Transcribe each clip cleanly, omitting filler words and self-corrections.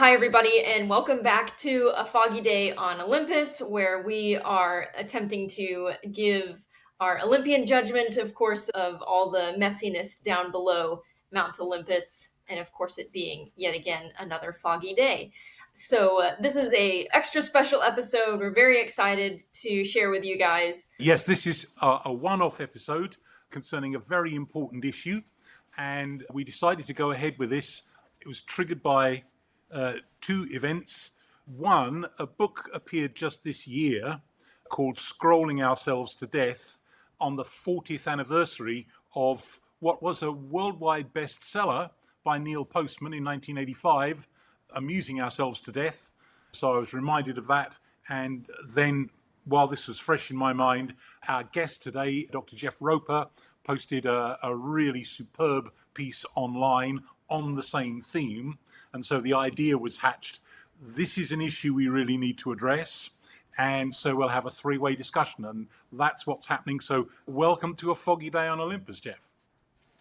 Hi, everybody, and welcome back to A Foggy Day on Olympus, where we are attempting to give our Olympian judgment, of course, of all the messiness down below Mount Olympus, and of course, it being yet again another foggy day. So, this is a extra special episode. We're very excited to share with you guys. Yes, this is a one-off episode concerning a very important issue, and we decided to go ahead with this. It was triggered by two events. One, a book appeared just this year called Scrolling Ourselves to Death on the 40th anniversary of what was a worldwide bestseller by Neil Postman in 1985, Amusing Ourselves to Death. So I was reminded of that, and then while this was fresh in my mind, our guest today, Dr. Jeff Roper, posted a really superb piece online on the same theme. And so the idea was hatched. This is an issue we really need to address. And so we'll have a three-way discussion, and that's what's happening. So welcome to A Foggy Day on Olympus, Jeff.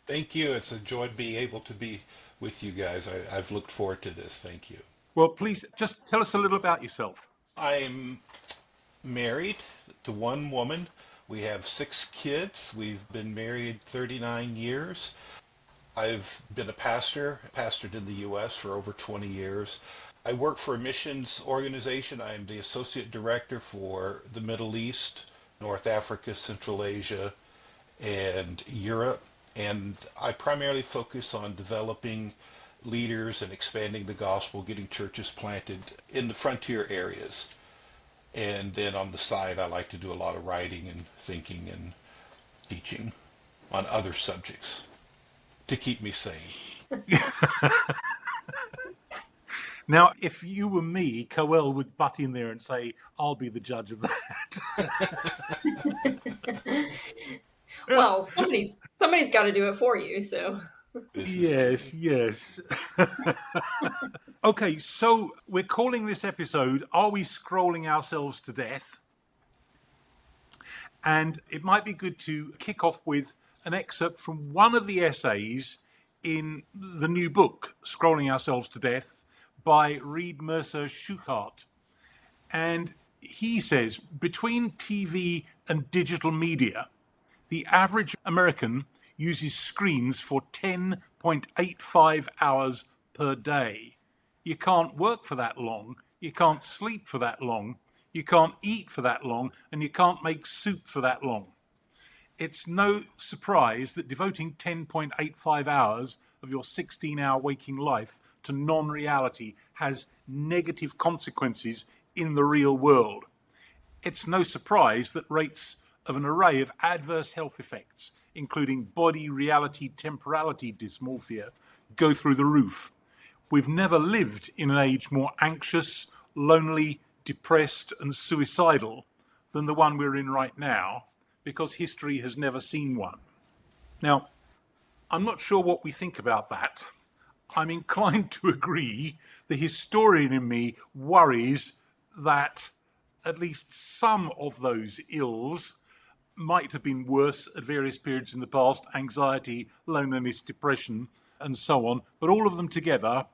Thank you. It's a joy to be able to be with you guys. I've looked forward to this. Thank you. Well, please just tell us a little about yourself. I'm married to one woman. We have 6 kids. We've been married 39 years. I've been a pastor, pastored in the U.S. for over 20 years. I work for a missions organization. I am the associate director for the Middle East, North Africa, Central Asia, and Europe. And I primarily focus on developing leaders and expanding the gospel, getting churches planted in the frontier areas. And then on the side, I like to do a lot of writing and thinking and teaching on other subjects to keep me sane. Now, if you were me, Coel would butt in there and say, I'll be the judge of that. Well, somebody's got to do it for you, so. Yes. Okay, so we're calling this episode, Are We Scrolling Ourselves to Death? And it might be good to kick off with an excerpt from one of the essays in the new book, Scrolling Ourselves to Death, by Reed Mercer Schuchart. And he says, between TV and digital media, the average American uses screens for 10.85 hours per day. You can't work for that long, you can't sleep for that long, you can't eat for that long, and you can't make soup for that long. It's no surprise that devoting 10.85 hours of your 16-hour waking life to non-reality has negative consequences in the real world. It's no surprise that rates of an array of adverse health effects, including body reality temporality dysmorphia, go through the roof. We've never lived in an age more anxious, lonely, depressed, and suicidal than the one we're in right now, because history has never seen one. Now, I'm not sure what we think about that. I'm inclined to agree. The historian in me worries that at least some of those ills might have been worse at various periods in the past, anxiety, loneliness, depression, and so on. But all of them together,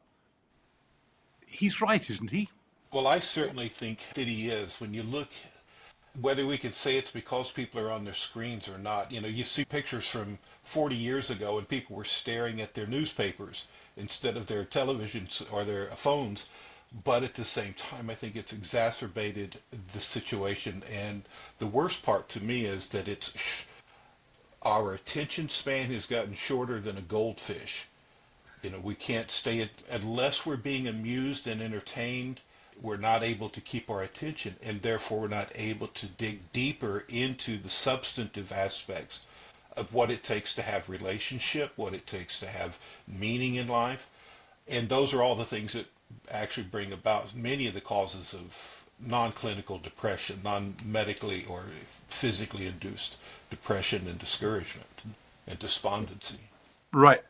he's right, isn't he? Well, I certainly think that he is. When you look, whether we could say it's because people are on their screens or not, you see pictures from 40 years ago and people were staring at their newspapers instead of their televisions or their phones. But at the same time, I think it's exacerbated the situation. And the worst part to me is that our attention span has gotten shorter than a goldfish. We can't stay unless we're being amused and entertained. We're not able to keep our attention, and therefore we're not able to dig deeper into the substantive aspects of what it takes to have relationship, what it takes to have meaning in life. And those are all the things that actually bring about many of the causes of non-clinical depression, non-medically or physically induced depression and discouragement and despondency. Right.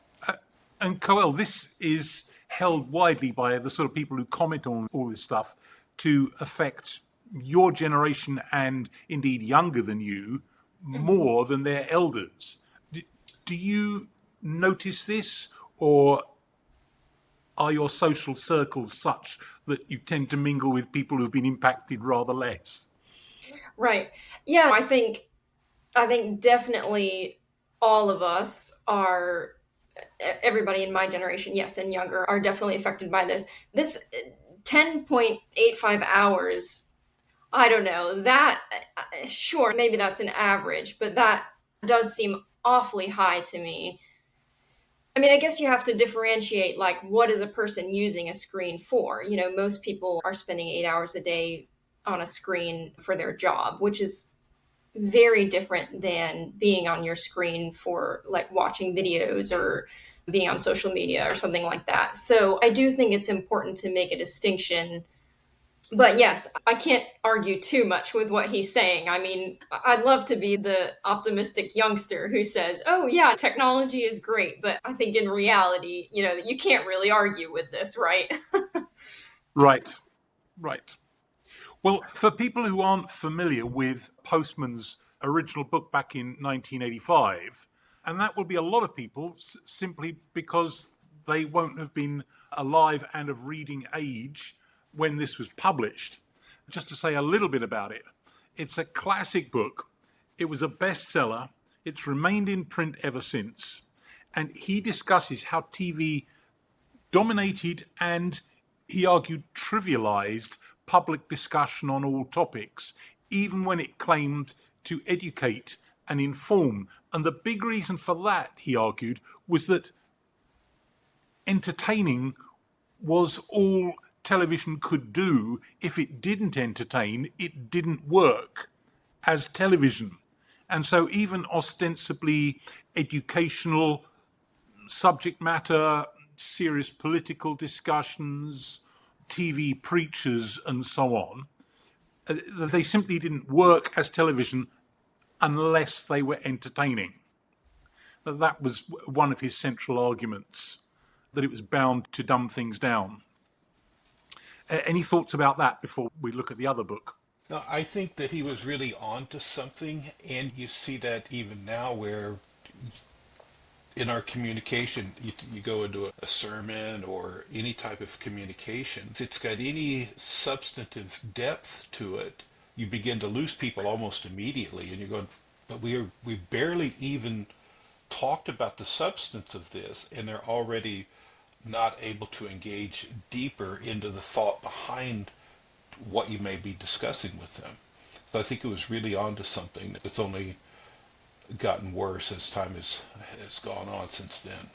And Coel, this is held widely by the sort of people who comment on all this stuff to affect your generation and indeed younger than you more than their elders. Do you notice this, or are your social circles such that you tend to mingle with people who've been impacted rather less? Right. Yeah, I think definitely all of us are, everybody in my generation, yes, and younger, are definitely affected by this. This 10.85 hours, I don't know, that, sure, maybe that's an average, but that does seem awfully high to me. I mean, I guess you have to differentiate, like, what is a person using a screen for? Most people are spending 8 hours a day on a screen for their job, which is very different than being on your screen for, like, watching videos or being on social media or something like that. So I do think it's important to make a distinction. But yes, I can't argue too much with what he's saying. I mean, I'd love to be the optimistic youngster who says, oh, yeah, technology is great. But I think in reality, you can't really argue with this, right? Right, right. Well, for people who aren't familiar with Postman's original book back in 1985, and that will be a lot of people simply because they won't have been alive and of reading age when this was published. Just to say a little bit about it, it's a classic book. It was a bestseller. It's remained in print ever since. And he discusses how TV dominated and, he argued, trivialized public discussion on all topics, even when it claimed to educate and inform. And the big reason for that, he argued, was that entertaining was all television could do. If it didn't entertain, it didn't work as television. And so even ostensibly educational subject matter, serious political discussions, TV preachers, and so on, they simply didn't work as television unless they were entertaining. That was one of his central arguments, that it was bound to dumb things down. Any thoughts about that before we look at the other book? No, I think that he was really on to something, and you see that even now where in our communication, you go into a sermon or any type of communication, if it's got any substantive depth to it, you begin to lose people almost immediately, and you're going, but we barely even talked about the substance of this, and they're already not able to engage deeper into the thought behind what you may be discussing with them. So I think it was really onto something. It's only gotten worse as time has gone on since then.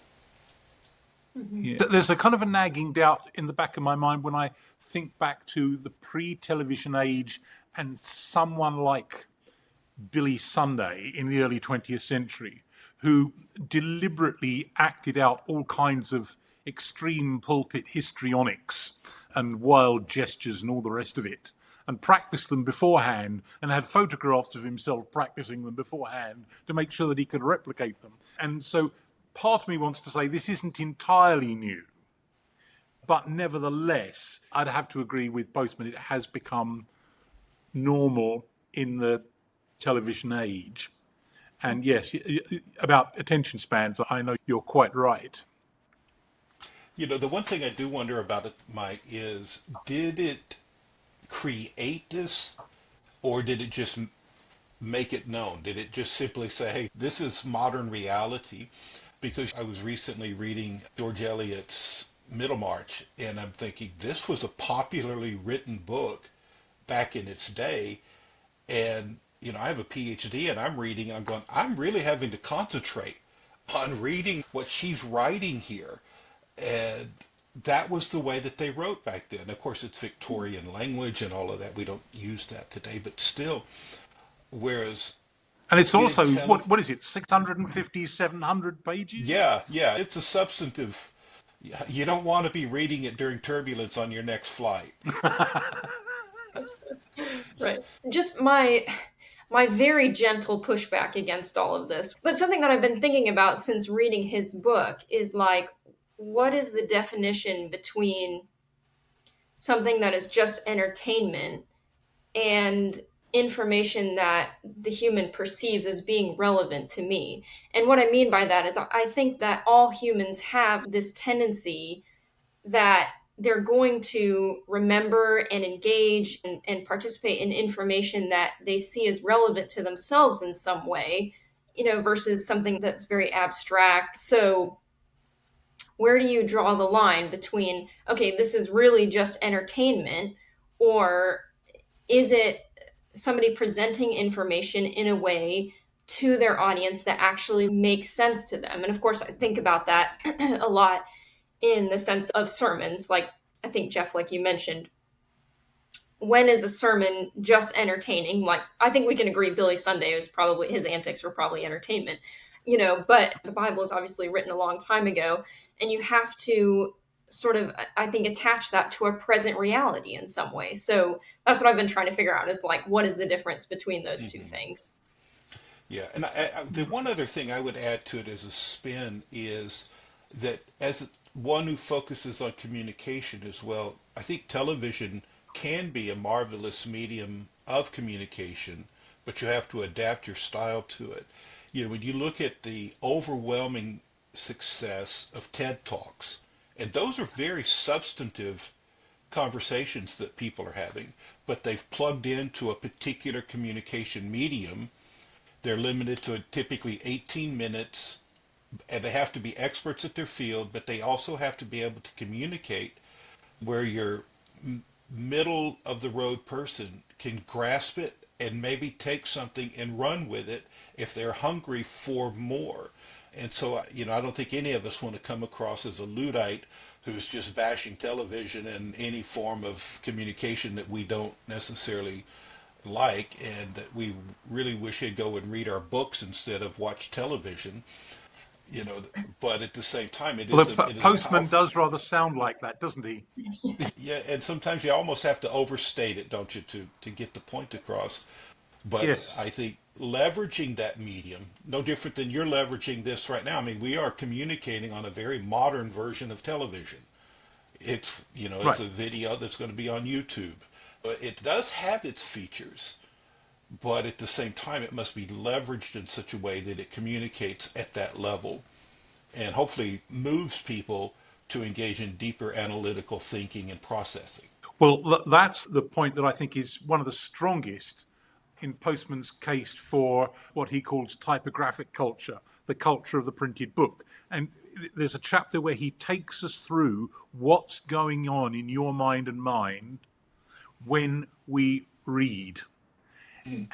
Yeah. There's a kind of a nagging doubt in the back of my mind when I think back to the pre-television age and someone like Billy Sunday in the early 20th century, who deliberately acted out all kinds of extreme pulpit histrionics and wild gestures and all the rest of it, and practiced them beforehand and had photographs of himself practicing them beforehand to make sure that he could replicate them. And so part of me wants to say this isn't entirely new, but nevertheless, I'd have to agree with Postman. It has become normal in the television age. And yes, about attention spans, I know you're quite right. The one thing I do wonder about it, Mike, is did it create this, or did it just make it known? Did it just simply say, hey, this is modern reality? Because I was recently reading George Eliot's Middlemarch, and I'm thinking this was a popularly written book back in its day. And, I have a PhD and I'm reading, and I'm going, I'm really having to concentrate on reading what she's writing here. And that was the way that they wrote back then. Of course, it's Victorian language and all of that. We don't use that today, but still. Whereas, and it's also, what is it, 650, 700 pages? Yeah, it's a substantive. You don't want to be reading it during turbulence on your next flight. Right. Just my very gentle pushback against all of this. But something that I've been thinking about since reading his book is, like, what is the definition between something that is just entertainment and information that the human perceives as being relevant to me? And what I mean by that is I think that all humans have this tendency that they're going to remember and engage and participate in information that they see as relevant to themselves in some way, versus something that's very abstract. So, where do you draw the line between, okay, this is really just entertainment, or is it somebody presenting information in a way to their audience that actually makes sense to them? And of course, I think about that a lot in the sense of sermons. Like, I think, Jeff, like you mentioned, when is a sermon just entertaining? Like, I think we can agree Billy Sunday was probably, his antics were probably entertainment, but the Bible is obviously written a long time ago, and you have to sort of, I think, attach that to a present reality in some way. So that's what I've been trying to figure out, is like, what is the difference between those two Hmm. things? Yeah, and the one other thing I would add to it as a spin is that as one who focuses on communication as well, I think television can be a marvelous medium of communication, but you have to adapt your style to it. When you look at the overwhelming success of TED Talks, and those are very substantive conversations that people are having, but they've plugged into a particular communication medium. They're limited to typically 18 minutes, and they have to be experts at their field, but they also have to be able to communicate where your middle of the road person can grasp it and maybe take something and run with it if they're hungry for more. And so, I don't think any of us want to come across as a Luddite who's just bashing television and any form of communication that we don't necessarily like, and that we really wish he'd go and read our books instead of watch television. you know but at the same time, it Well, is the a postman powerful. does rather sound like that, doesn't he? Yeah, and sometimes you almost have to overstate it, don't you, to get the point across. But Yes. I think leveraging that medium, no different than you're leveraging this right now. I mean, we are communicating on a very modern version of television. It's Right. a video that's going to be on YouTube. But it does have its features, but at the same time, it must be leveraged in such a way that it communicates at that level and hopefully moves people to engage in deeper analytical thinking and processing. Well, that's the point that I think is one of the strongest in Postman's case for what he calls typographic culture, the culture of the printed book. And there's a chapter where he takes us through what's going on in your mind and mine when we read,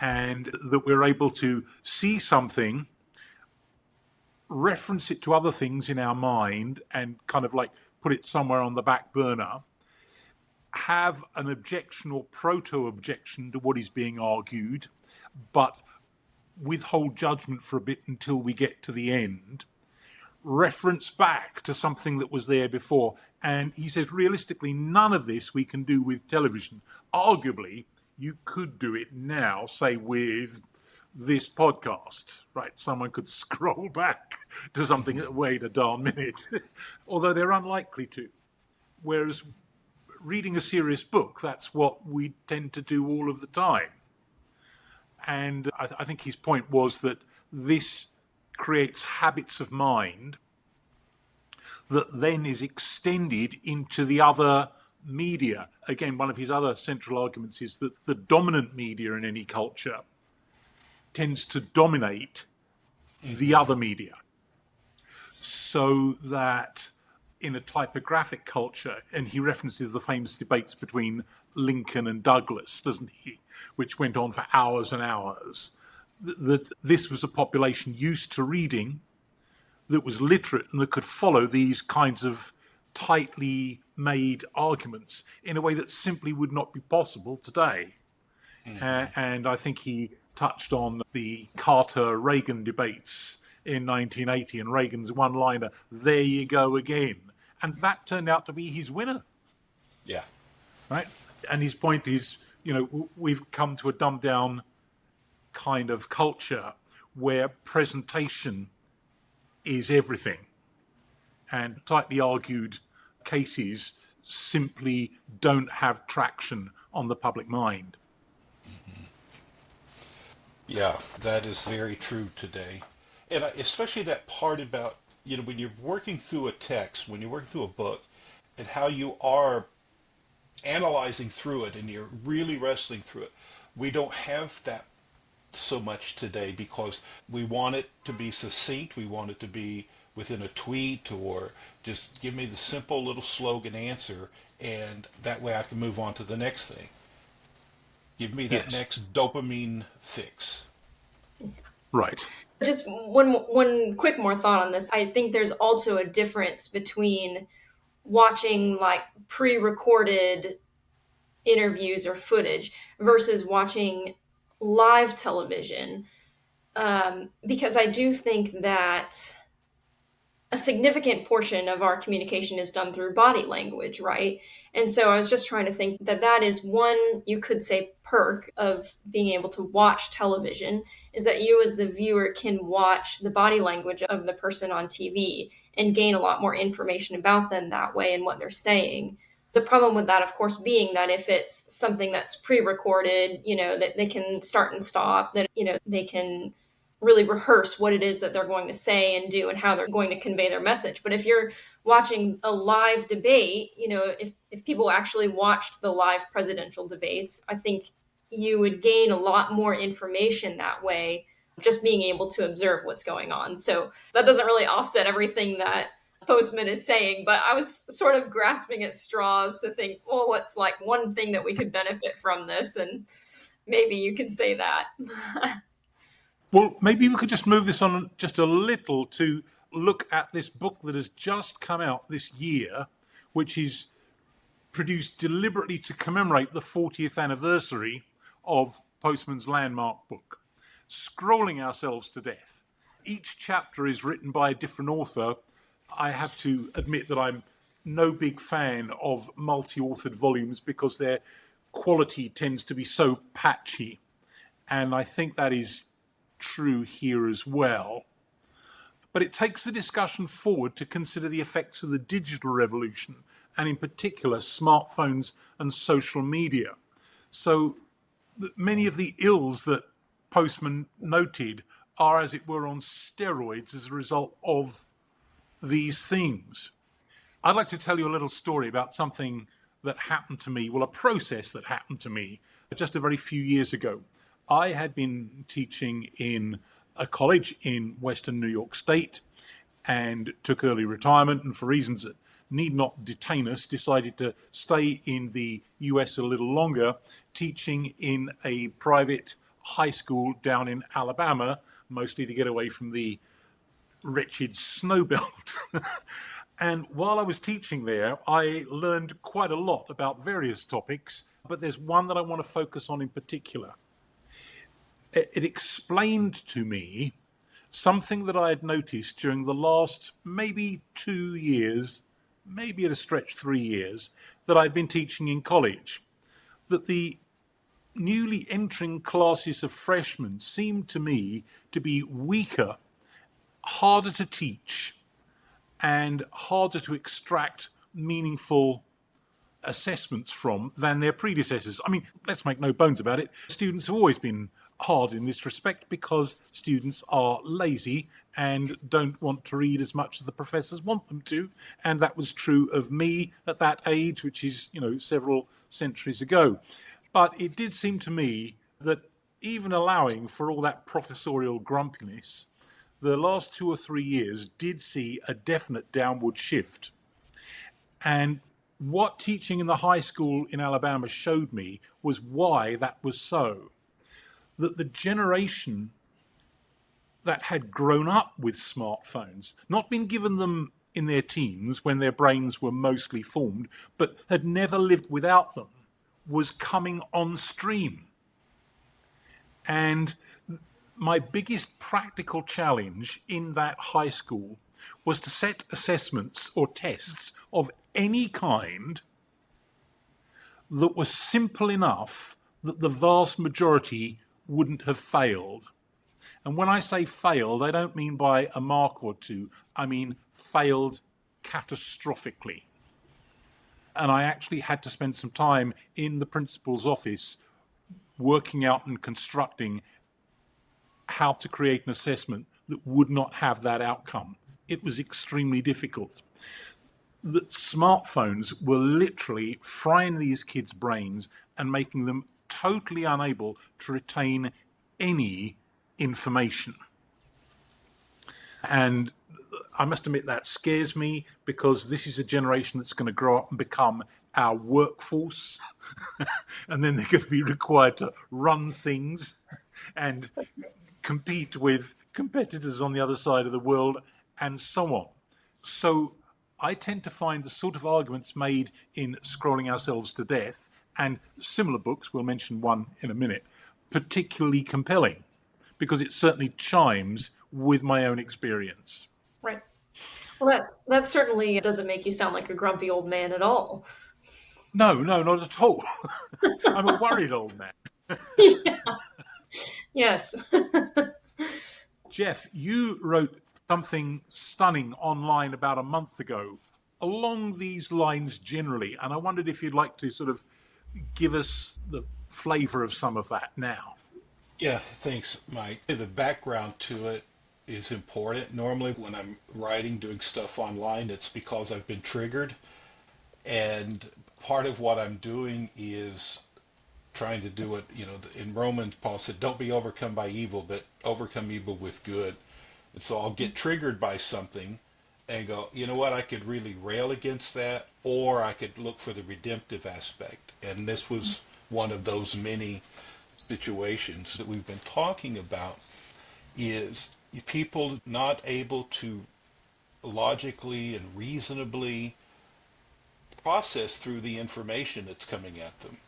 and that we're able to see something, reference it to other things in our mind, and kind of like put it somewhere on the back burner, have an objection or proto objection to what is being argued, but withhold judgment for a bit until we get to the end, reference back to something that was there before. And he says, realistically, none of this we can do with television. Arguably, you could do it now, say, with this podcast, right? Someone could scroll back to something that wait a darn minute, although they're unlikely to. Whereas reading a serious book, that's what we tend to do all of the time. And I think his point was that this creates habits of mind that then is extended into the other media. Again, one of his other central arguments is that the dominant media in any culture tends to dominate the other media. So that in a typographic culture, and he references the famous debates between Lincoln and Douglas, doesn't he, which went on for hours and hours, that this was a population used to reading, that was literate, and that could follow these kinds of tightly made arguments in a way that simply would not be possible today. And I think he touched on the Carter-Reagan debates in 1980, and Reagan's one-liner, "There you go again." And that turned out to be his winner, Yeah. right? And his point is, we've come to a dumbed-down kind of culture where presentation is everything, and tightly argued cases simply don't have traction on the public mind. Yeah, that is very true today. And especially that part about, when you're working through a text, when you're working through a book, and how you are analyzing through it and you're really wrestling through it. We don't have that so much today because we want it to be succinct. We want it to be within a tweet, or just give me the simple little slogan answer, and that way I can move on to the next thing. Give me that Yes. next dopamine fix. Right. Just one quick more thought on this. I think there's also a difference between watching like pre-recorded interviews or footage versus watching live television, because I do think that a significant portion of our communication is done through body language, right? And so I was just trying to think that that is one, you could say, perk of being able to watch television, is that you as the viewer can watch the body language of the person on TV and gain a lot more information about them that way and what they're saying. The problem with that, of course, being that if it's something that's pre-recorded, that they can start and stop, that, they can really rehearse what it is that they're going to say and do and how they're going to convey their message. But if you're watching a live debate, if people actually watched the live presidential debates, I think you would gain a lot more information that way, just being able to observe what's going on. So that doesn't really offset everything that Postman is saying, but I was sort of grasping at straws to think, well, what's like one thing that we could benefit from this? And maybe you could say that. Well, maybe we could just move this on just a little to look at this book that has just come out this year, which is produced deliberately to commemorate the 40th anniversary of Postman's landmark book, Scrolling Ourselves to Death. Each chapter is written by a different author. I have to admit that I'm no big fan of multi-authored volumes because their quality tends to be so patchy. And I think that is true here as well. But it takes the discussion forward to consider the effects of the digital revolution, and in particular smartphones and social media. So many of the ills that Postman noted are, as it were, on steroids as a result of these things. I'd like to tell you a little story about something that happened to me, well, a process that happened to me just a very few years ago. I had been teaching in a college in Western New York State and took early retirement, and for reasons that need not detain us, decided to stay in the US a little longer, teaching in a private high school down in Alabama, mostly to get away from the wretched snow belt. And while I was teaching there, I learned quite a lot about various topics, but there's one that I want to focus on in particular. It explained to me something that I had noticed during the last maybe 2 years, maybe at a stretch 3 years, that I'd been teaching in college, that the newly entering classes of freshmen seemed to me to be weaker, harder to teach, and harder to extract meaningful assessments from than their predecessors. I mean, let's make no bones about it. Students have always been hard in this respect because students are lazy and don't want to read as much as the professors want them to. And that was true of me at that age, which is, several centuries ago. But it did seem to me that even allowing for all that professorial grumpiness, the last 2 or 3 years did see a definite downward shift. And what teaching in the high school in Alabama showed me was why that was so. That the generation that had grown up with smartphones, not been given them in their teens when their brains were mostly formed, but had never lived without them, was coming on stream. And my biggest practical challenge in that high school was to set assessments or tests of any kind that was simple enough that the vast majority wouldn't have failed. And when I say failed, I don't mean by a mark or two. I mean failed catastrophically. And I actually had to spend some time in the principal's office working out and constructing how to create an assessment that would not have that outcome. It was extremely difficult. that smartphones were literally frying these kids' brains and making them totally unable to retain any information. And I must admit that scares me, because this is a generation that's going to grow up and become our workforce. And then they're going to be required to run things and compete with competitors on the other side of the world, and so on. So I tend to find the sort of arguments made in Scrolling Ourselves to Death and similar books, we'll mention one in a minute, particularly compelling, because it certainly chimes with my own experience. Right. Well, that certainly doesn't make you sound like a grumpy old man at all. No, not at all. I'm a worried old man. Yeah. Yes. Jeff, you wrote something stunning online about a month ago along these lines generally, and I wondered if you'd like to sort of give us the flavor of some of that now. Yeah, thanks, Mike. The background to it is important. Normally, when I'm writing, doing stuff online, it's because I've been triggered. And part of what I'm doing is trying to do it, in Romans, Paul said, don't be overcome by evil, but overcome evil with good. And so I'll get triggered by something and go, you know what, I could really rail against that, or I could look for the redemptive aspect. And this was one of those many situations that we've been talking about, is people not able to logically and reasonably process through the information that's coming at them.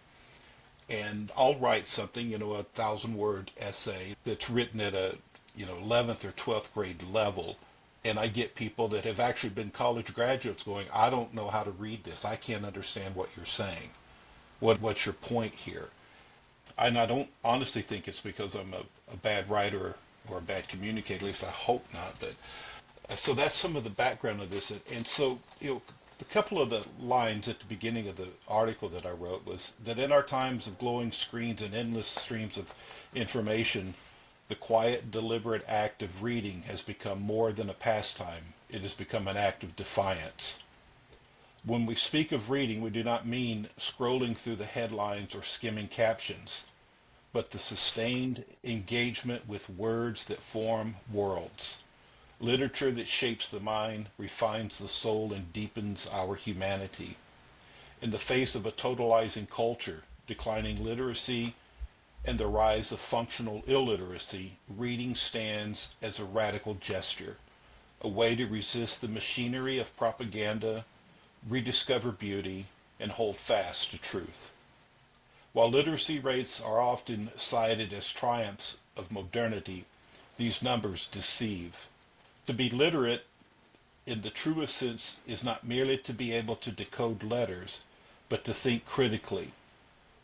And I'll write something, a 1,000-word essay that's written at a 11th or 12th grade level, and I get people that have actually been college graduates going, I don't know how to read this. I can't understand what you're saying. What's your point here? And I don't honestly think it's because I'm a bad writer or a bad communicator, at least I hope not. But so that's some of the background of this. And so, a couple of the lines at the beginning of the article that I wrote was that in our times of glowing screens and endless streams of information, the quiet, deliberate act of reading has become more than a pastime. It has become an act of defiance. When we speak of reading, we do not mean scrolling through the headlines or skimming captions, but the sustained engagement with words that form worlds. Literature that shapes the mind, refines the soul, and deepens our humanity. In the face of a totalizing culture, declining literacy, and the rise of functional illiteracy, reading stands as a radical gesture, a way to resist the machinery of propaganda, rediscover beauty, and hold fast to truth. While literacy rates are often cited as triumphs of modernity, these numbers deceive. To be literate in the truest sense is not merely to be able to decode letters, but to think critically,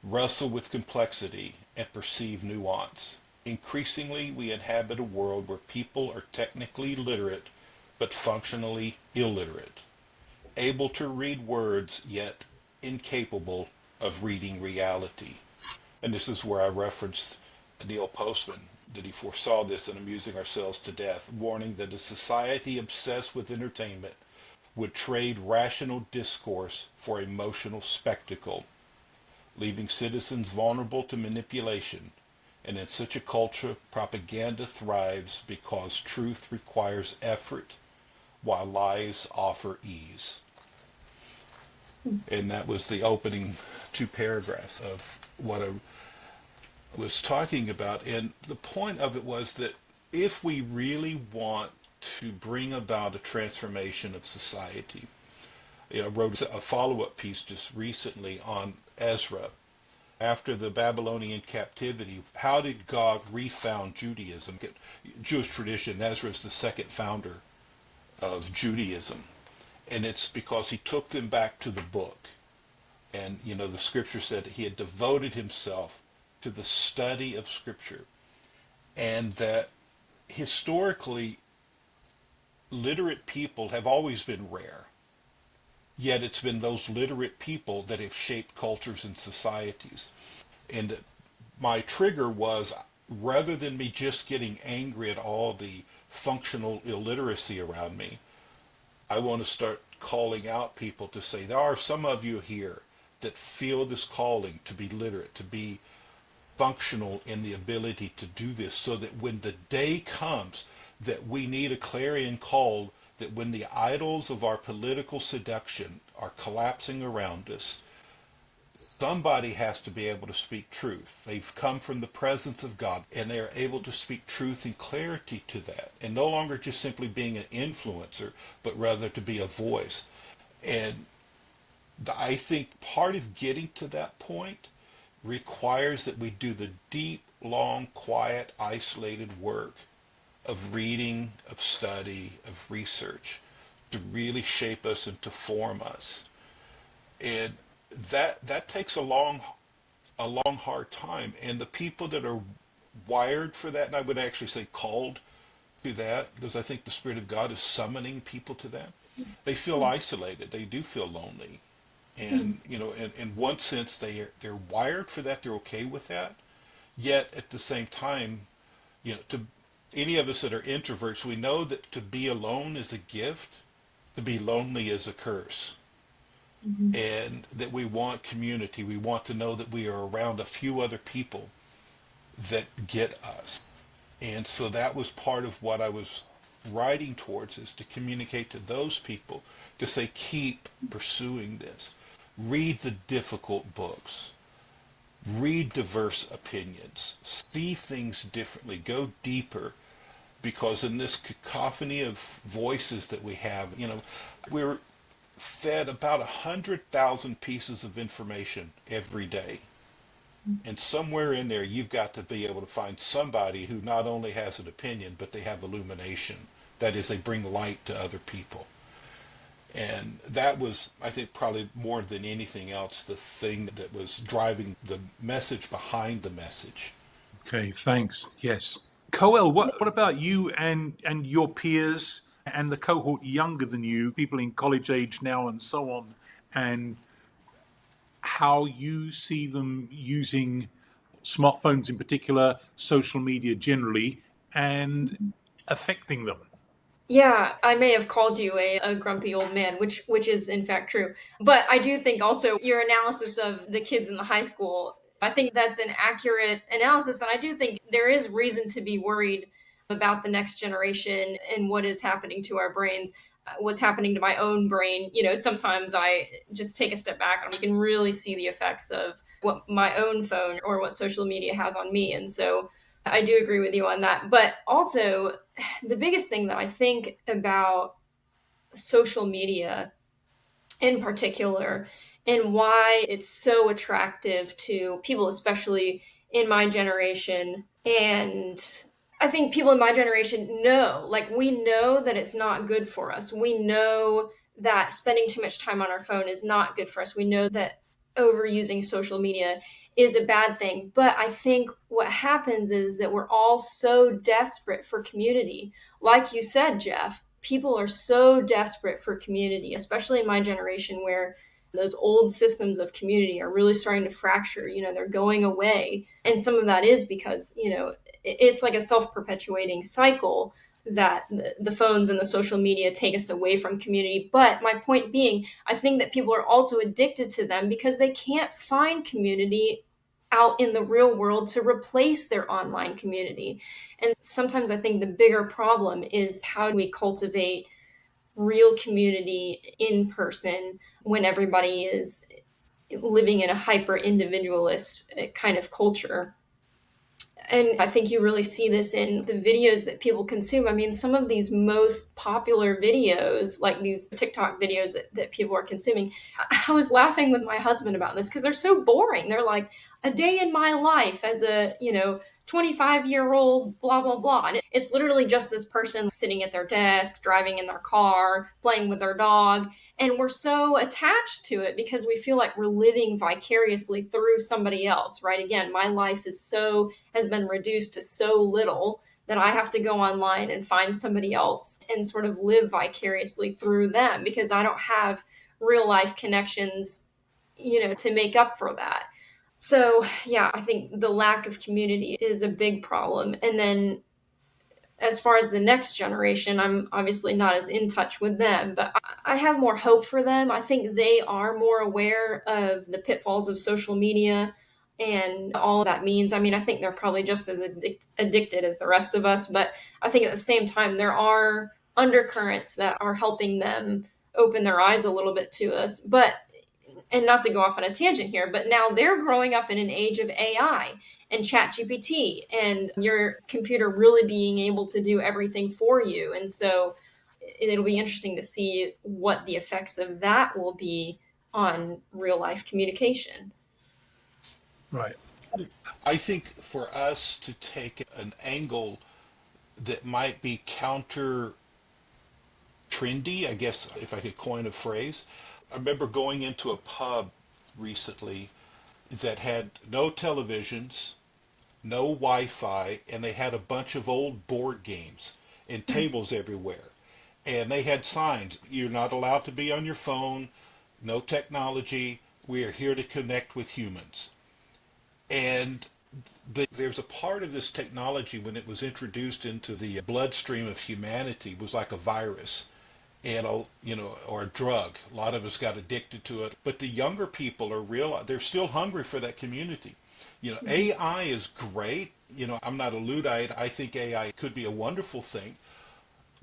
wrestle with complexity, and perceive nuance. Increasingly, we inhabit a world where people are technically literate, but functionally illiterate, able to read words, yet incapable of reading reality. And this is where I referenced Neil Postman, that he foresaw this in Amusing Ourselves to Death, warning that a society obsessed with entertainment would trade rational discourse for emotional spectacle, leaving citizens vulnerable to manipulation. And in such a culture, propaganda thrives because truth requires effort, while lies offer ease. And that was the opening two paragraphs of what I was talking about. And the point of it was that if we really want to bring about a transformation of society, I wrote a follow-up piece just recently on Ezra. After the Babylonian captivity, how did God refound Judaism? Jewish tradition, Ezra is the second founder of Judaism. And it's because he took them back to the book. And, the scripture said he had devoted himself to the study of scripture. And that historically, literate people have always been rare. Yet it's been those literate people that have shaped cultures and societies. And my trigger was, rather than me just getting angry at all the functional illiteracy around me, I want to start calling out people to say, there are some of you here that feel this calling to be literate, to be functional in the ability to do this, so that when the day comes that we need a clarion call, that when the idols of our political seduction are collapsing around us, somebody has to be able to speak truth. They've come from the presence of God, and they are able to speak truth and clarity to that, and no longer just simply being an influencer, but rather to be a voice. And I think part of getting to that point requires that we do the deep, long, quiet, isolated work of reading, of study, of research to really shape us and to form us. And that takes a long hard time. And the people that are wired for that, and I would actually say called to that, because I think the Spirit of God is summoning people to that, they feel isolated. They do feel lonely. And in one sense, they're wired for that. They're okay with that. Yet at the same time, to any of us that are introverts, we know that to be alone is a gift. To be lonely is a curse. And that we want community. We want to know that we are around a few other people that get us. And so that was part of what I was writing towards, is to communicate to those people, to say, keep pursuing this. Read the difficult books. Read diverse opinions. See things differently. Go deeper. Because in this cacophony of voices that we have, we're fed about 100,000 pieces of information every day. And somewhere in there, you've got to be able to find somebody who not only has an opinion, but they have illumination. That is, they bring light to other people. And that was, I think, probably more than anything else, the thing that was driving the message behind the message. Okay, thanks. Yes. Coel, what about you and your peers and the cohort younger than you, people in college age now and so on, and how you see them using smartphones in particular, social media generally, and affecting them? Yeah, I may have called you a grumpy old man, which is in fact true. But I do think also your analysis of the kids in the high school, I think that's an accurate analysis. And I do think there is reason to be worried about the next generation and what is happening to our brains, what's happening to my own brain. Sometimes I just take a step back and you can really see the effects of what my own phone or what social media has on me. And so I do agree with you on that. But also, the biggest thing that I think about social media in particular and why it's so attractive to people, especially in my generation. And I think people in my generation know, like, we know that it's not good for us. We know that spending too much time on our phone is not good for us. We know that overusing social media is a bad thing. But I think what happens is that we're all so desperate for community. Like you said, Jeff, people are so desperate for community, especially in my generation where those old systems of community are really starting to fracture. They're going away. And some of that is because, it's like a self-perpetuating cycle that the phones and the social media take us away from community. But my point being, I think that people are also addicted to them because they can't find community out in the real world to replace their online community. And sometimes I think the bigger problem is how do we cultivate real community in person when everybody is living in a hyper individualist kind of culture. And I think you really see this in the videos that people consume. I mean, some of these most popular videos, like these TikTok videos that people are consuming, I was laughing with my husband about this because they're so boring. They're like, a day in my life as a, 25-year-old, blah, blah, blah. And it's literally just this person sitting at their desk, driving in their car, playing with their dog. And we're so attached to it because we feel like we're living vicariously through somebody else, right? Again, my life has been reduced to so little that I have to go online and find somebody else and sort of live vicariously through them because I don't have real life connections, to make up for that. So, yeah, I think the lack of community is a big problem. And then As far as the next generation, I'm obviously not as in touch with them, but I have more hope for them. I think they are more aware of the pitfalls of social media and all that means. I mean, I think they're probably just as addicted as the rest of us, but I think at the same time, there are undercurrents that are helping them open their eyes a little bit to us. But and not to go off on a tangent here, but now they're growing up in an age of AI and ChatGPT and your computer really being able to do everything for you. And so it'll be interesting to see what the effects of that will be on real life communication. Right. I think for us to take an angle that might be counter trendy, I guess if I could coin a phrase, I remember going into a pub recently that had no televisions, no Wi-Fi, and they had a bunch of old board games and tables everywhere. And they had signs, you're not allowed to be on your phone, no technology, we are here to connect with humans. And there's a part of this technology when it was introduced into the bloodstream of humanity was like a virus and or a drug. A lot of us got addicted to it, but the younger people are real. They're still hungry for that community. AI is great. I'm not a Luddite. I think AI could be a wonderful thing,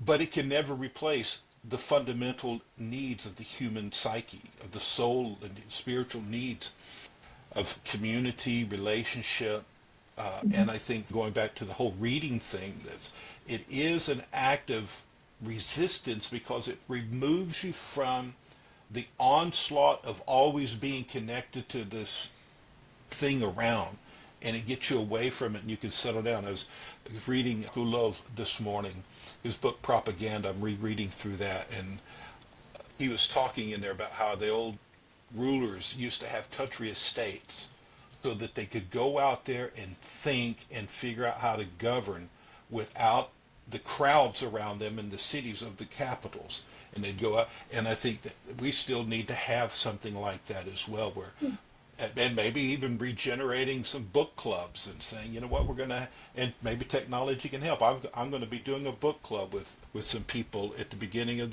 but it can never replace the fundamental needs of the human psyche, of the soul and spiritual needs of community, relationship. And I think going back to the whole reading thing, it is an act of resistance because it removes you from the onslaught of always being connected to this thing around, and it gets you away from it and you can settle down. I was reading Hulot this morning, his book Propaganda. I'm rereading through that, and he was talking in there about how the old rulers used to have country estates so that they could go out there and think and figure out how to govern without the crowds around them in the cities of the capitals. And they'd go out, and I think that we still need to have something like that as well, where and maybe even regenerating some book clubs and saying, you know what, we're going to, and maybe technology can help. I'm going to be doing a book club with some people at the beginning of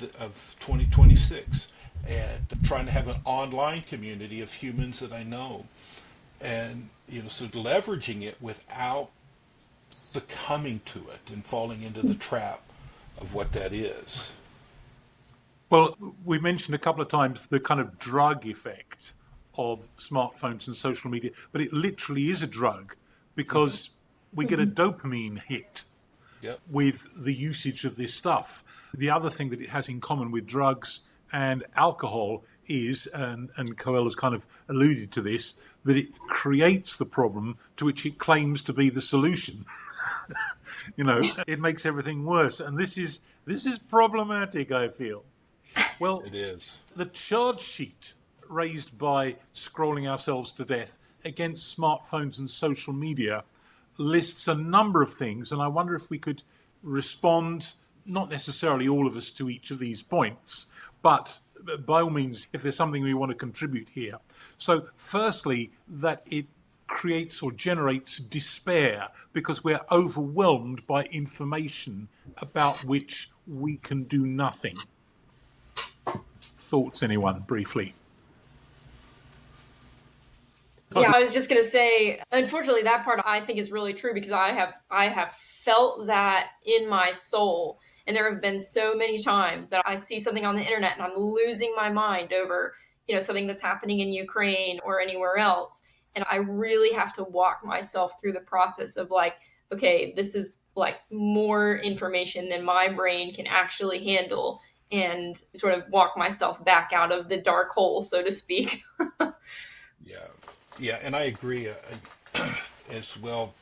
2026, and trying to have an online community of humans that I know, and so leveraging it without succumbing to it and falling into the trap of what that is. Well, we mentioned a couple of times the kind of drug effect of smartphones and social media, but it literally is a drug because we get a dopamine hit Yep. with the usage of this stuff. The other thing that it has in common with drugs and alcohol is, and Coel has kind of alluded to this, that it creates the problem to which it claims to be the solution. It makes everything worse, and this is problematic, I feel. Well, It is. the charge sheet raised by scrolling ourselves to death against smartphones and social media lists a number of things, and I wonder if we could respond, not necessarily all of us to each of these points, but by all means, if there's something we want to contribute here. So firstly, that it creates or generates despair because we're overwhelmed by information about which we can do nothing. Thoughts, anyone, briefly? Yeah, I was just gonna say, unfortunately, that part I think is really true because I have felt that in my soul, and there have been so many times that I see something on the internet and I'm losing my mind over something that's happening in Ukraine or anywhere else, and I really have to walk myself through the process of like, okay, this is like more information than my brain can actually handle, and sort of walk myself back out of the dark hole, so to speak. Yeah. Yeah, and I agree as well.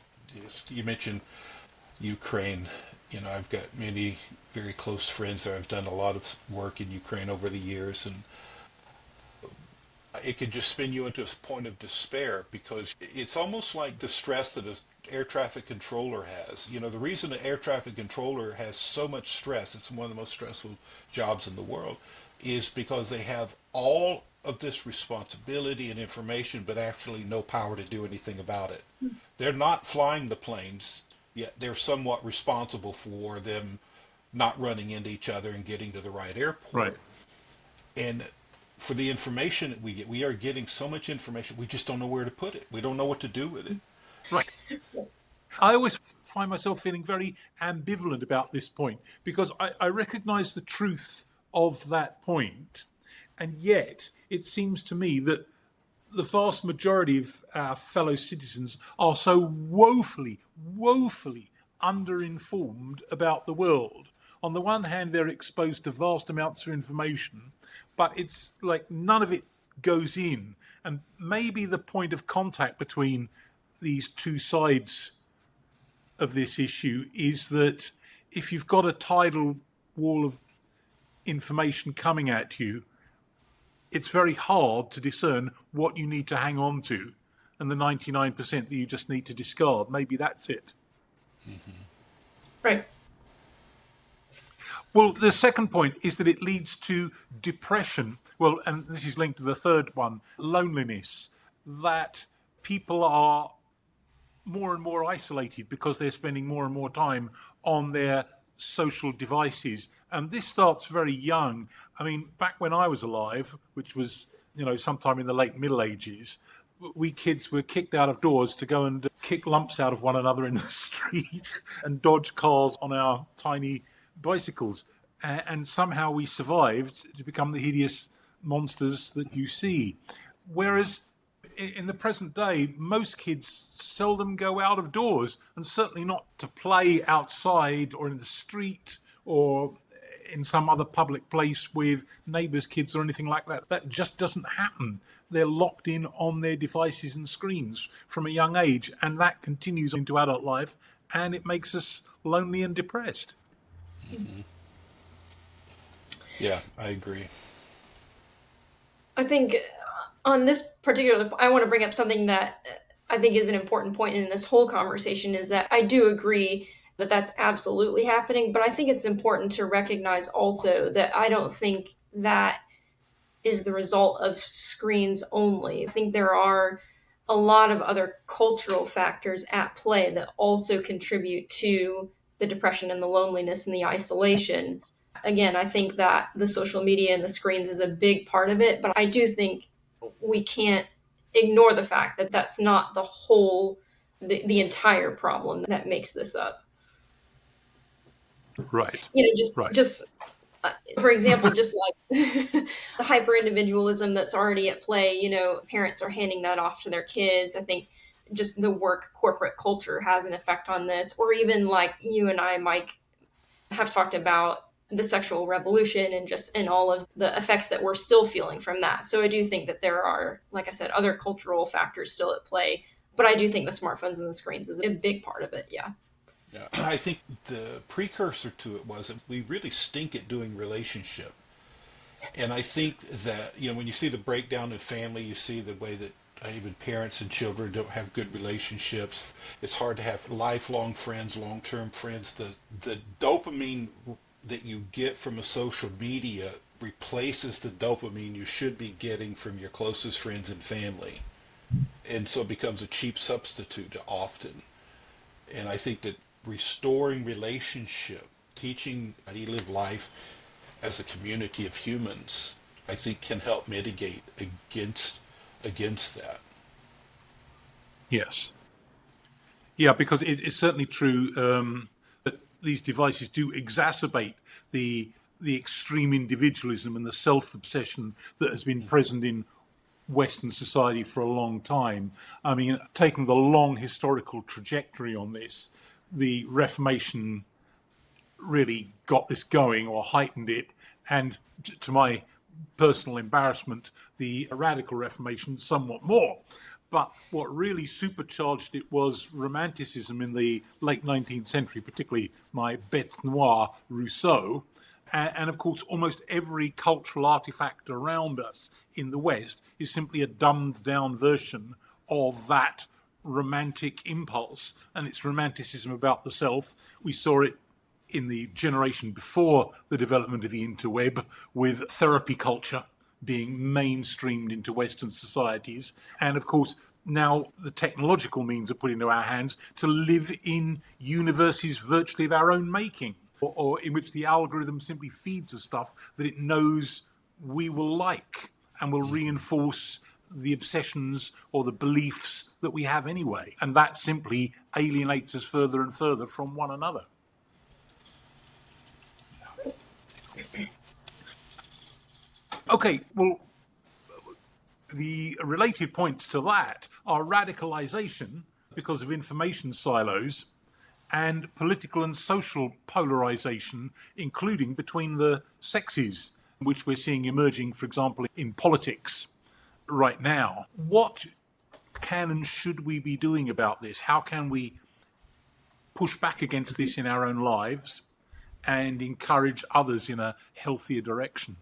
You mentioned Ukraine. I've got many very close friends there. I've done a lot of work in Ukraine over the years, and it could just spin you into a point of despair because it's almost like the stress that an air traffic controller has. The reason an air traffic controller has so much stress, it's one of the most stressful jobs in the world, is because they have all of this responsibility and information, but actually no power to do anything about it. They're not flying the planes. yet they're somewhat responsible for them not running into each other and getting to the right Right. airport. And for the information that we get, we are getting so much information, we just don't know where to put it. We don't know what to do with it. Right. I always find myself feeling very ambivalent about this point because I recognize the truth of that point. And yet, it seems to me that the vast majority of our fellow citizens are so woefully underinformed about the world. On the one hand, they're exposed to vast amounts of information, but it's like none of it goes in. And maybe the point of contact between these two sides of this issue is that if you've got a tidal wall of information coming at you, it's very hard to discern what you need to hang on to and the 99% that you just need to discard. Maybe that's it. Right. Well, the second point is that it leads to depression. Well, and this is linked to the third one, loneliness, that people are more and more isolated because they're spending more and more time on their social devices. And this starts very young. I mean, back when I was alive, which was, sometime in the late Middle Ages, we kids were kicked out of doors to go and kick lumps out of one another in the street and dodge cars on our tiny bicycles. And somehow we survived to become the hideous monsters that you see. Whereas in the present day, most kids seldom go out of doors, and certainly not to play outside or in the street or in some other public place with neighbours' kids or anything like that. That just doesn't happen. They're locked in on their devices and screens from a young age, and that continues into adult life, and it makes us lonely and depressed. Mm-hmm. Yeah, I agree. I think on this particular, I want to bring up something that I think is an important point in this whole conversation, is that I do agree that that's absolutely happening, but I think it's important to recognize also that I don't think that is the result of screens only. I think there are a lot of other cultural factors at play that also contribute to the depression and the loneliness and the isolation. Again, I think that the social media and the screens is a big part of it, but I do think we can't ignore the fact that that's not the entire problem that makes this up. Right. Right. Just for example, just like the hyper individualism that's already at play, parents are handing that off to their kids. I think just the work corporate culture has an effect on this, or even like you and I, Mike, have talked about the sexual revolution and all of the effects that we're still feeling from that. So I do think that there are, like I said, other cultural factors still at play, but I do think the smartphones and the screens is a big part of it. Yeah. Yeah, I think the precursor to it was that we really stink at doing relationship. And I think that, when you see the breakdown in family, you see the way that even parents and children don't have good relationships. It's hard to have lifelong friends, long-term friends. The dopamine that you get from a social media replaces the dopamine you should be getting from your closest friends and family. And so it becomes a cheap substitute often. And I think that restoring relationship, teaching how to live life as a community of humans, I think can help mitigate against that. Yes. Yeah, because it's certainly true that these devices do exacerbate the extreme individualism and the self-obsession that has been present in Western society for a long time. I mean, taking the long historical trajectory on this, the Reformation really got this going or heightened it, and to my personal embarrassment, the Radical Reformation somewhat more. But what really supercharged it was Romanticism in the late 19th century, particularly my bête noire, Rousseau. And of course, almost every cultural artifact around us in the West is simply a dumbed down version of that romantic impulse, and it's romanticism about the self. We saw it in the generation before the development of the interweb with therapy culture being mainstreamed into Western societies. And of course, now the technological means are put into our hands to live in universes virtually of our own making, or in which the algorithm simply feeds us stuff that it knows we will like and will reinforce the obsessions or the beliefs that we have anyway. And that simply alienates us further and further from one another. Okay, well, the related points to that are radicalization because of information silos and political and social polarization, including between the sexes, which we're seeing emerging, for example, in politics right now. What can and should we be doing about this? How can we push back against this in our own lives and encourage others in a healthier direction?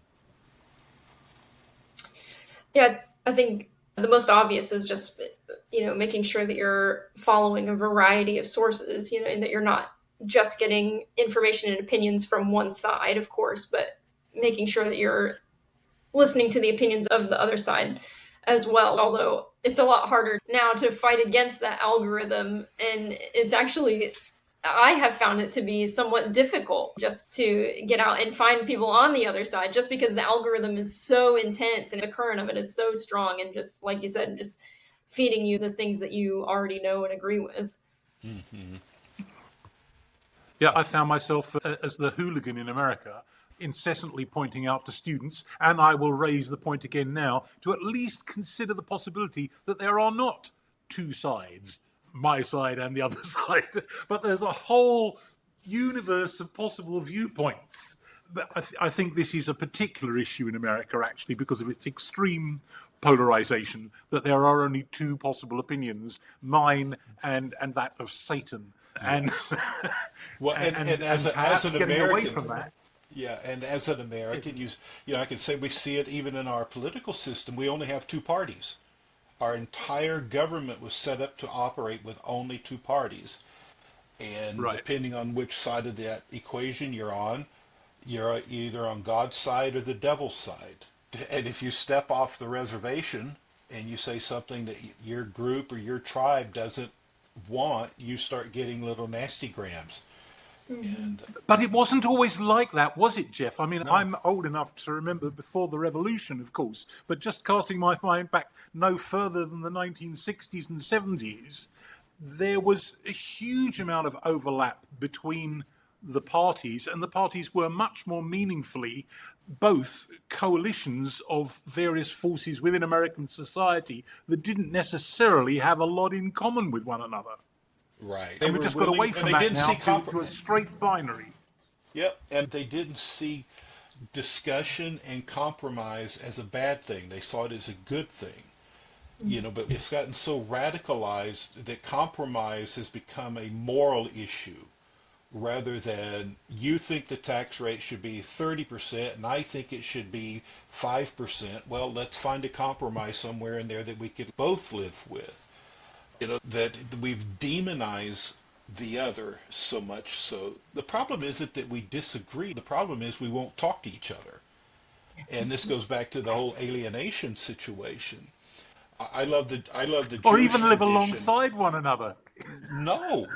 Yeah, I think the most obvious is just, making sure that you're following a variety of sources, and that you're not just getting information and opinions from one side, of course, but making sure that you're listening to the opinions of the other side as well. Although it's a lot harder now to fight against that algorithm. And it's actually, I have found it to be somewhat difficult just to get out and find people on the other side, just because the algorithm is so intense and the current of it is so strong. And just like you said, just feeding you the things that you already know and agree with. Mm-hmm. Yeah, I found myself as the hooligan in America, incessantly pointing out to students, and I will raise the point again now, to at least consider the possibility that there are not two sides, my side and the other side, but there's a whole universe of possible viewpoints. But I think this is a particular issue in America, actually, because of its extreme polarization, that there are only two possible opinions, mine and that of Satan. And well, and as an getting American, away from that. yeah, and as an American, I can say we see it even in our political system. We only have two parties. Our entire government was set up to operate with only two parties, and Right. depending on which side of that equation you're either on God's side or the devil's side. And if you step off the reservation and you say something that your group or your tribe doesn't want, you start getting little nasty grams. But it wasn't always like that, was it, Jeff? I mean, no. I'm old enough to remember before the revolution, of course, but just casting my mind back no further than the 1960s and 70s, there was a huge amount of overlap between the parties, and the parties were much more meaningfully both coalitions of various forces within American society that didn't necessarily have a lot in common with one another. Right. And we just got away from that now to a straight binary. Yep, and they didn't see discussion and compromise as a bad thing. They saw it as a good thing. But it's gotten so radicalized that compromise has become a moral issue rather than you think the tax rate should be 30% and I think it should be 5%. Well, let's find a compromise somewhere in there that we could both live with. That we've demonized the other so much. So the problem isn't that we disagree. The problem is we won't talk to each other. And this goes back to the whole alienation situation. I love the Jewish or even live tradition. alongside one another. No.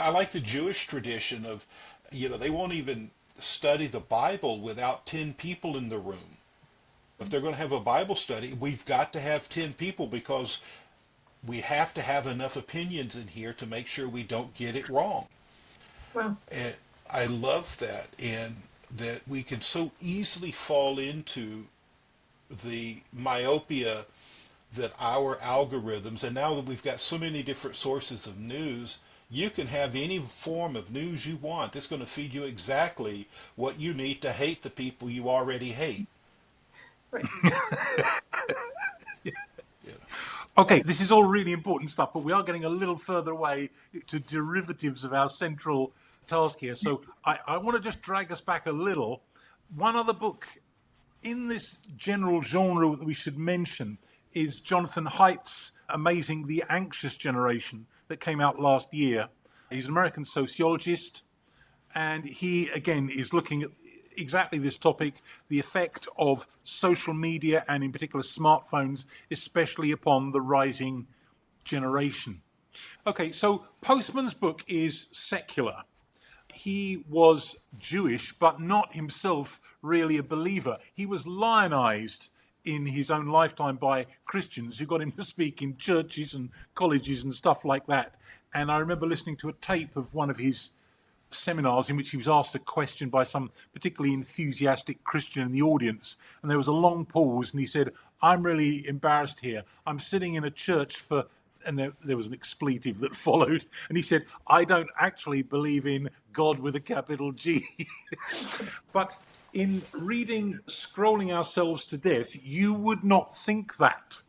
I like the Jewish tradition of, they won't even study the Bible without 10 people in the room. If they're going to have a Bible study, we've got to have 10 people because we have to have enough opinions in here to make sure we don't get it wrong. Wow. And I love that, and that we can so easily fall into the myopia that our algorithms, and now that we've got so many different sources of news, you can have any form of news you want. It's going to feed you exactly what you need to hate the people you already hate. Right. Okay, this is all really important stuff, but we are getting a little further away to derivatives of our central task here. So I want to just drag us back a little. One other book in this general genre that we should mention is Jonathan Haidt's amazing The Anxious Generation that came out last year. He's an American sociologist, and he, again, is looking at exactly this topic, the effect of social media and in particular smartphones, especially upon the rising generation. Okay, so Postman's book is secular. He was Jewish, but not himself really a believer. He was lionized in his own lifetime by Christians who got him to speak in churches and colleges and stuff like that. And I remember listening to a tape of one of his seminars in which he was asked a question by some particularly enthusiastic Christian in the audience, and there was a long pause, and he said, "I'm really embarrassed here. I'm sitting in a church for," and there was an expletive that followed, and he said, "I don't actually believe in God with a capital G." But in reading Scrolling Ourselves to Death, you would not think that.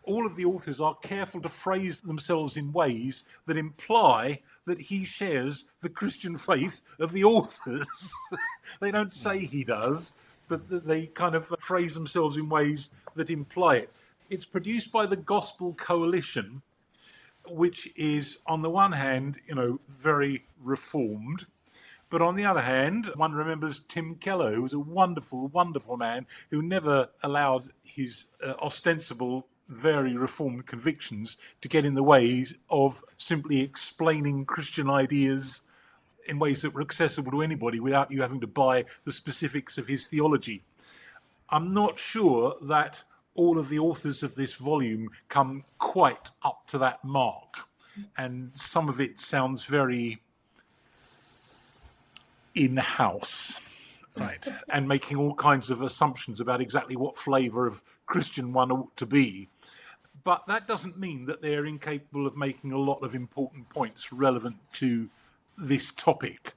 All of the authors are careful to phrase themselves in ways that imply that he shares the Christian faith of the authors. They don't say he does, but they kind of phrase themselves in ways that imply it. It's produced by the Gospel Coalition, which is, on the one hand, very reformed. But on the other hand, one remembers Tim Keller, who was a wonderful, wonderful man who never allowed his ostensible, very reformed convictions to get in the way of simply explaining Christian ideas in ways that were accessible to anybody without you having to buy the specifics of his theology. I'm not sure that all of the authors of this volume come quite up to that mark. And some of it sounds very in-house, right? And making all kinds of assumptions about exactly what flavour of Christian one ought to be. But that doesn't mean that they're incapable of making a lot of important points relevant to this topic.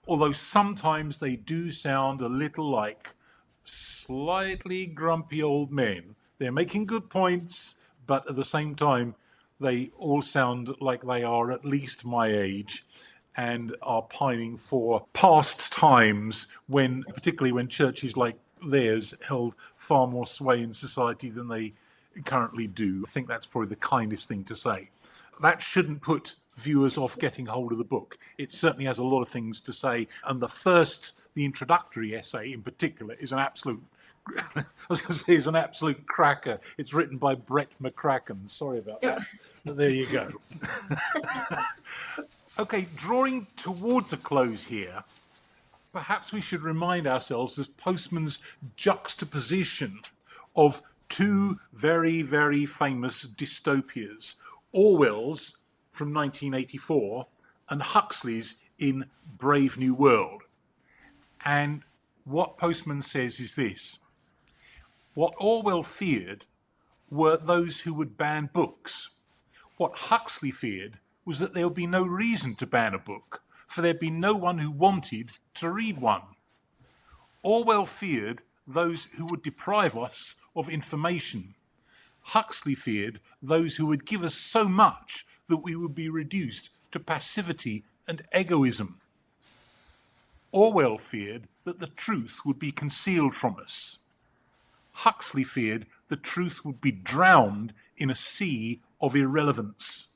Although sometimes they do sound a little like slightly grumpy old men. They're making good points, but at the same time, they all sound like they are at least my age and are pining for past times when, particularly when churches like theirs held far more sway in society than they currently do. I think that's probably the kindest thing to say. That shouldn't put viewers off getting hold of the book. It certainly has a lot of things to say, and the introductory essay in particular is an absolute I was going to say is an absolute cracker. It's written by Brett McCracken. Sorry about that. But there you go. Okay, drawing towards a close here, perhaps we should remind ourselves of Postman's juxtaposition of two very, very famous dystopias, Orwell's from 1984 and Huxley's in Brave New World. And what Postman says is this: what Orwell feared were those who would ban books. What Huxley feared was that there would be no reason to ban a book, for there'd be no one who wanted to read one. Orwell feared those who would deprive us of information. Huxley feared those who would give us so much that we would be reduced to passivity and egoism. Orwell feared that the truth would be concealed from us. Huxley feared the truth would be drowned in a sea of irrelevance.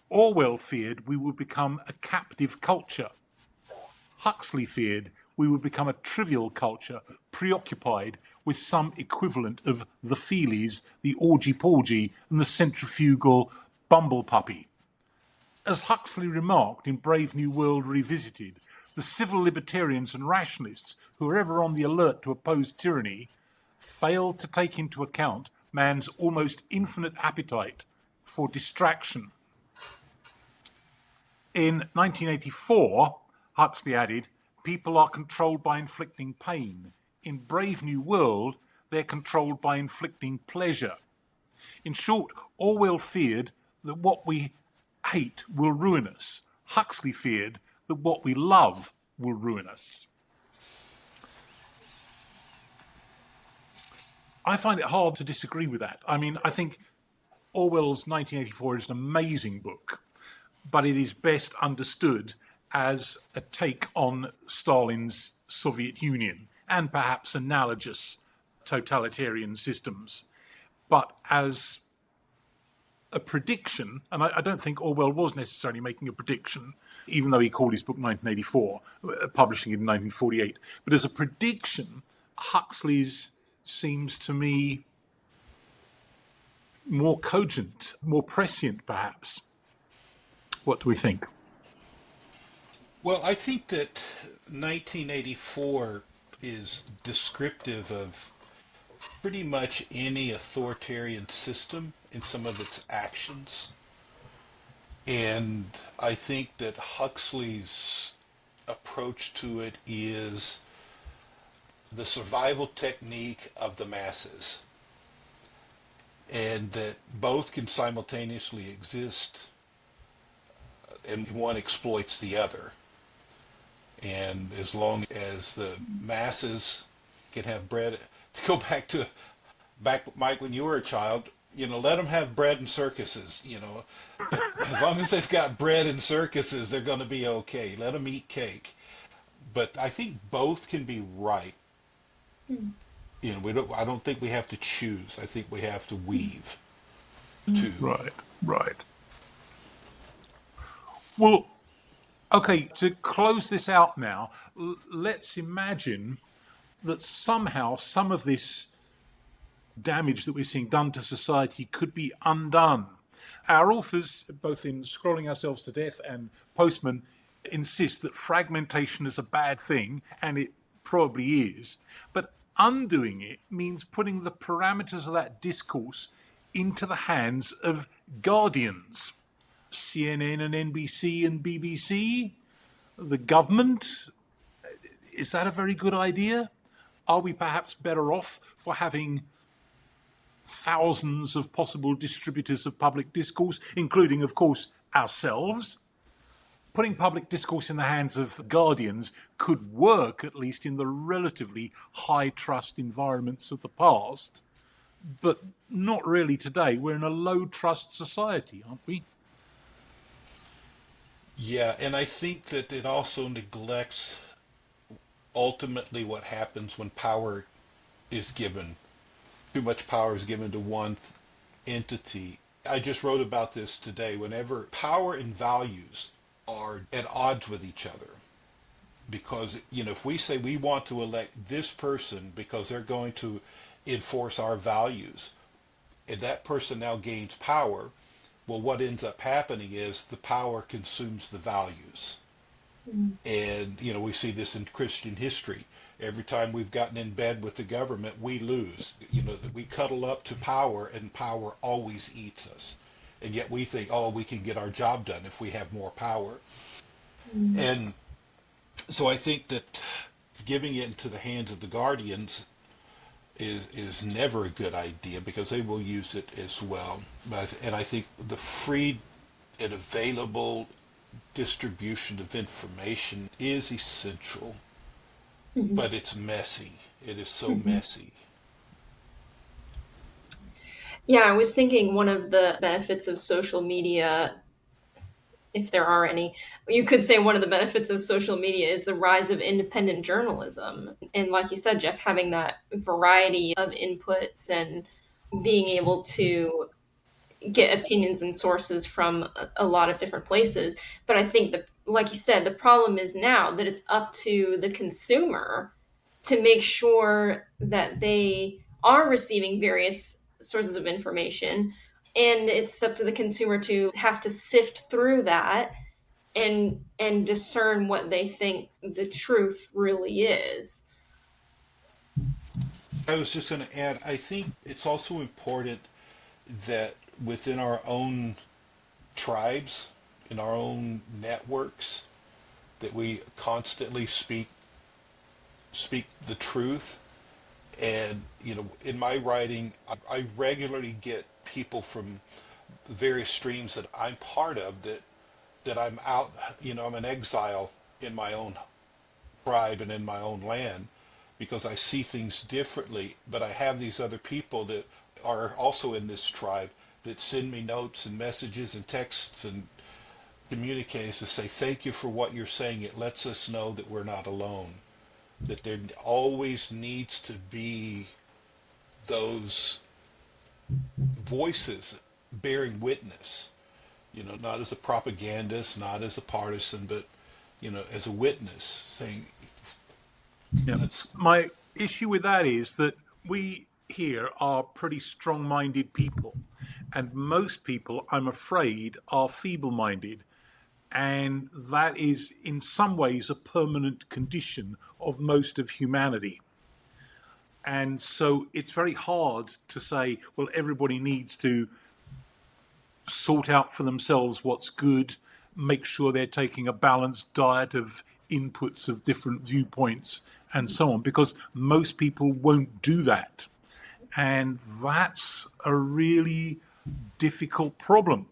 Orwell feared we would become a captive culture. Huxley feared we would become a trivial culture preoccupied with some equivalent of the feelies, the orgy-porgy, and the centrifugal bumble puppy. As Huxley remarked in Brave New World Revisited, the civil libertarians and rationalists who are ever on the alert to oppose tyranny failed to take into account man's almost infinite appetite for distraction. In 1984, Huxley added, people are controlled by inflicting pain. In Brave New World, they're controlled by inflicting pleasure. In short, Orwell feared that what we hate will ruin us. Huxley feared that what we love will ruin us. I find it hard to disagree with that. I mean, I think Orwell's 1984 is an amazing book, but it is best understood as a take on Stalin's Soviet Union and perhaps analogous totalitarian systems. But as a prediction, and I don't think Orwell was necessarily making a prediction, even though he called his book 1984, publishing it in 1948. But as a prediction, Huxley's seems to me more cogent, more prescient, perhaps. What do we think? Well, I think that 1984 is descriptive of pretty much any authoritarian system in some of its actions. And I think that Huxley's approach to it is the survival technique of the masses, and that both can simultaneously exist and one exploits the other. And as long as the masses can have bread, to go back, Mike, when you were a child, let them have bread and circuses. As long as they've got bread and circuses, they're going to be okay. Let them eat cake. But I think both can be right. I don't think we have to choose. I think we have to weave too. Right. Well, okay, to close this out now, let's imagine that somehow some of this damage that we're seeing done to society could be undone. Our authors, both in Scrolling Ourselves to Death and Postman, insist that fragmentation is a bad thing, and it probably is. But undoing it means putting the parameters of that discourse into the hands of guardians. CNN and NBC and BBC, the government. Is that a very good idea? Are we perhaps better off for having thousands of possible distributors of public discourse, including, of course, ourselves? Putting public discourse in the hands of guardians could work, at least in the relatively high-trust environments of the past, but not really today. We're in a low-trust society, aren't we? Yeah, and I think that it also neglects ultimately what happens when power is given. Too much power is given to one entity. I just wrote about this today. Whenever power and values are at odds with each other, because if we say we want to elect this person because they're going to enforce our values, and that person now gains power, well, what ends up happening is the power consumes the values. And we see this in Christian history. Every time we've gotten in bed with the government, we lose. That we cuddle up to power, and power always eats us. And yet we think, we can get our job done if we have more power. And so I think that giving it into the hands of the guardians is never a good idea, because they will use it as well. And I think the free and available distribution of information is essential, but it's messy. It is so messy. Yeah, I was thinking one of the benefits of social media, if there are any, you could say one of the benefits of social media is the rise of independent journalism. And like you said, Jeff, having that variety of inputs and being able to get opinions and sources from a lot of different places. But I think that, like you said, the problem is now that it's up to the consumer to make sure that they are receiving various sources of information. And it's up to the consumer to have to sift through that and discern what they think the truth really is. I was just going to add, I think it's also important that within our own tribes, in our own networks, that we constantly speak the truth. And in my writing, I regularly get people from various streams that I'm part of, that I'm out, I'm an exile in my own tribe and in my own land, because I see things differently. But I have these other people that are also in this tribe that send me notes and messages and texts and communiques to say, thank you for what you're saying. It lets us know that we're not alone, that there always needs to be those voices bearing witness. not as a propagandist, not as a partisan, but, as a witness, saying, Yeah. My issue with that is that we here are pretty strong minded people, and most people, I'm afraid, are feeble minded. And that is, in some ways, a permanent condition of most of humanity. And so it's very hard to say, well, everybody needs to sort out for themselves what's good, make sure they're taking a balanced diet of inputs of different viewpoints and so on, because most people won't do that. And that's a really difficult problem.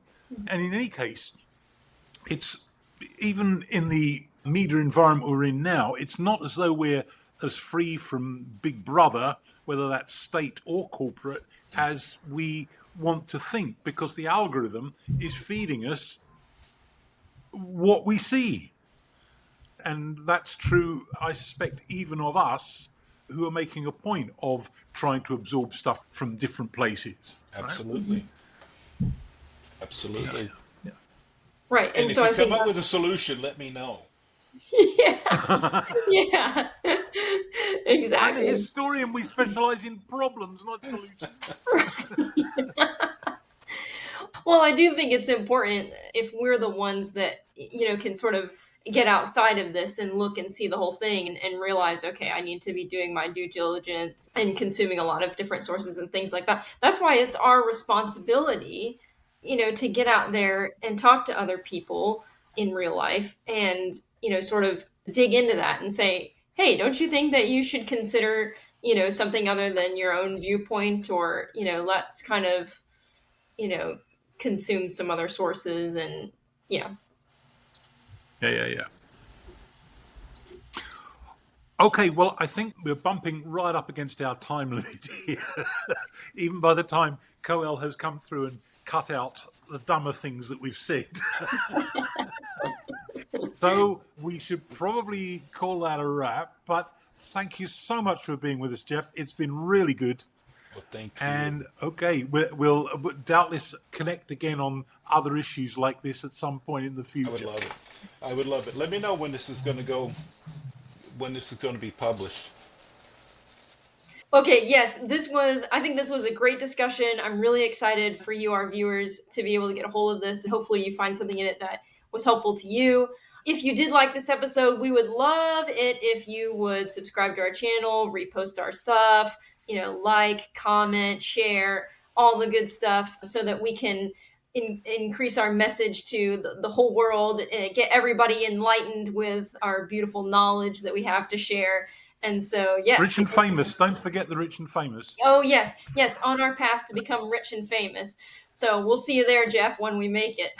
And in any case, it's even in the media environment we're in now, it's not as though we're as free from Big Brother, whether that's state or corporate, as we want to think, because the algorithm is feeding us what we see. And that's true, I suspect, even of us who are making a point of trying to absorb stuff from different places. Absolutely. Right? Absolutely. Yeah. Right. And if so you I come think up with a solution, let me know. yeah. Yeah. I'm a Exactly. historian. We specialize in problems, not solutions. Well, I do think it's important if we're the ones that, can sort of get outside of this and look and see the whole thing and realize, okay, I need to be doing my due diligence and consuming a lot of different sources and things like that. That's why it's our responsibility, to get out there and talk to other people in real life and, sort of dig into that and say, hey, don't you think that you should consider, something other than your own viewpoint, or, let's kind of, you know, consume some other sources and yeah. Yeah. Okay, well, I think we're bumping right up against our time limit here. Even by the time Coel has come through and cut out the dumber things that we've said. So we should probably call that a wrap. But thank you so much for being with us, Jeff. It's been really good. Well, thank you. And okay, we'll doubtless connect again on other issues like this at some point in the future. I would love it. Let me know when this is going to be published. Okay, yes, I think this was a great discussion. I'm really excited for you, our viewers, to be able to get a hold of this. And hopefully you find something in it that was helpful to you. If you did like this episode, we would love it if you would subscribe to our channel, repost our stuff, like, comment, share, all the good stuff so that we can increase our message to the whole world and get everybody enlightened with our beautiful knowledge that we have to share. And so, yes. Rich and famous. Don't forget the rich and famous. Oh, yes. Yes. On our path to become rich and famous. So we'll see you there, Jeff, when we make it.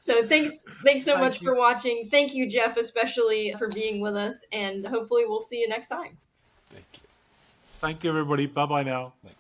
So thanks so much for watching. Thank you, Jeff, especially for being with us. And hopefully we'll see you next time. Thank you. Thank you, everybody. Bye-bye now. Thanks.